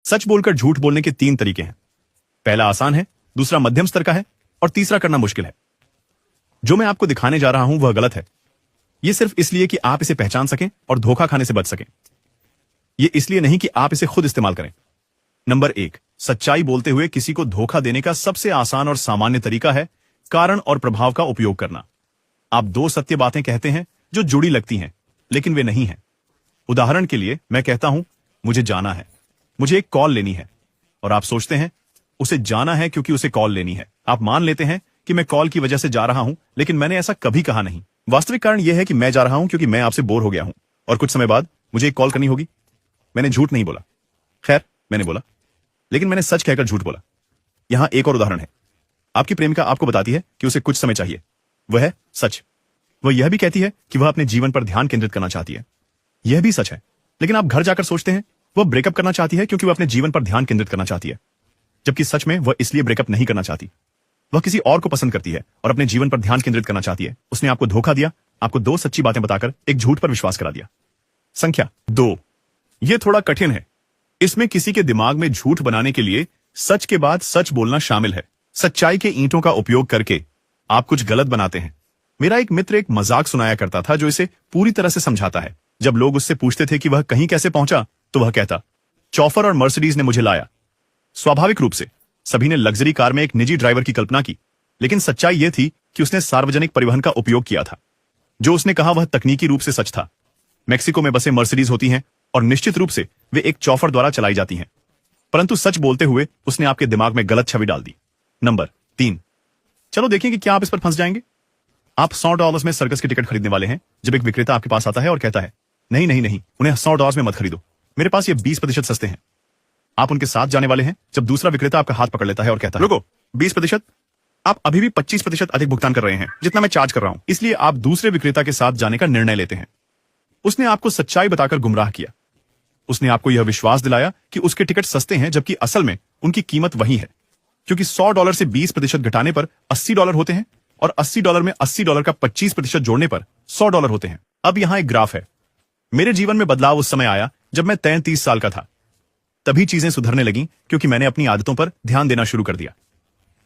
सच बोलकर झूठ बोलने के 3 तरीके हैं। पहला आसान है, दूसरा मध्यम स्तर का है और तीसरा करना मुश्किल है। जो मैं आपको दिखाने जा रहा हूं वह गलत है। यह सिर्फ इसलिए कि आप इसे पहचान सकें और धोखा खाने से बच सकें। यह इसलिए नहीं कि आप इसे खुद इस्तेमाल करें। नंबर 1, सच्चाई बोलते हुए किसी को धोखा देने का सबसे आसान और सामान्य तरीका है कारण और प्रभाव का उपयोग करना। आप 2 सत्य बातें कहते हैं जो जुड़ी लगती हैं, लेकिन वे नहीं हैं। उदाहरण के लिए मैं कहता हूं, मुझे जाना है, मुझे एक कॉल लेनी है, और आप सोचते हैं उसे जाना है क्योंकि उसे कॉल लेनी है। आप मान लेते हैं कि मैं कॉल की वजह से जा रहा हूं, लेकिन मैंने ऐसा कभी कहा नहीं। वास्तविक कारण यह है कि मैं जा रहा हूं क्योंकि मैं आपसे बोर हो गया हूं और कुछ समय बाद मुझे एक कॉल करनी होगी। मैंने झूठ नहीं बोला। खैर, मैंने बोला, लेकिन मैंने सच कहकर झूठ बोला। यहां एक और उदाहरण है। आपकी प्रेमिका आपको बताती है कि उसे कुछ समय चाहिए। वह है सच। वह यह भी कहती है कि वह अपने जीवन पर ध्यान केंद्रित करना चाहती है। यह भी सच है। लेकिन आप घर जाकर सोचते हैं वह ब्रेकअप करना चाहती है क्योंकि वह अपने जीवन पर ध्यान केंद्रित करना चाहती है, जबकि सच में वह इसलिए ब्रेकअप नहीं करना चाहती। वह किसी और को पसंद करती है और अपने जीवन पर ध्यान केंद्रित करना चाहती है। उसने आपको धोखा दिया, आपको 2 सच्ची बातें बताकर एक झूठ पर विश्वास करा दिया। संख्या 2, यह थोड़ा कठिन है। इसमें किसी के दिमाग में झूठ बनाने के लिए सच के बाद सच बोलना शामिल है। सच्चाई के ईंटों का उपयोग करके आप कुछ गलत बनाते हैं। मेरा एक मित्र एक मजाक सुनाया करता था जो इसे पूरी तरह से समझाता है। जब लोग उससे पूछते थे कि वह कहीं कैसे पहुंचा, तो वह कहता, चौफर और मर्सिडीज ने मुझे लाया। स्वाभाविक रूप से सभी ने लग्जरी कार में एक निजी ड्राइवर की कल्पना की, लेकिन सच्चाई यह थी कि उसने सार्वजनिक परिवहन का उपयोग किया था। जो उसने कहा वह तकनीकी रूप से सच था। मेक्सिको में बसें मर्सिडीज होती हैं और निश्चित रूप से वे एक चौफर द्वारा चलाई जाती हैं, परंतु सच बोलते हुए उसने आपके दिमाग में गलत छवि डाल दी। नंबर 3, चलो देखें कि क्या आप इस पर फंस जाएंगे। आप $100 में सर्कस की टिकट खरीदने वाले हैं जब एक विक्रेता आपके पास आता है और कहता है, नहीं नहीं नहीं, उन्हें $100 में मत खरीदो, मेरे पास ये 20% सस्ते हैं। आप उनके साथ जाने वाले हैं जब दूसरा विक्रेता आपका हाथ पकड़ लेता है और कहता है, रुको, 20%? आप अभी भी 25% अधिक भुगतान कर रहे हैं जितना मैं चार्ज कर रहा हूं। इसलिए आप दूसरे विक्रेता के साथ जाने का निर्णय लेते हैं। उसने आपको सच्चाई बताकर गुमराह किया। उसने आपको यह विश्वास दिलाया कि उसके टिकट सस्ते हैं, जबकि असल में उनकी कीमत वही है, क्योंकि $100 से 20% घटाने पर $80 होते हैं और $80 में $80 का 25% जोड़ने पर $100 होते हैं। अब यहां एक ग्राफ है। मेरे जीवन में बदलाव उस समय आया जब मैं 33 साल का था। तभी चीजें सुधरने लगीं क्योंकि मैंने अपनी आदतों पर ध्यान देना शुरू कर दिया।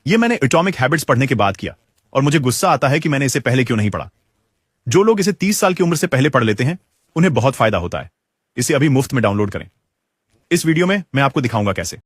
यह मैंने एटॉमिक हैबिट्स पढ़ने के बाद किया और मुझे गुस्सा आता है कि मैंने इसे पहले क्यों नहीं पढ़ा। जो लोग इसे 30 साल की उम्र से पहले पढ़ लेते हैं उन्हें बहुत फायदा होता है। इसे अभी मुफ्त में डाउनलोड करें। इस वीडियो में मैं आपको दिखाऊंगा कैसे।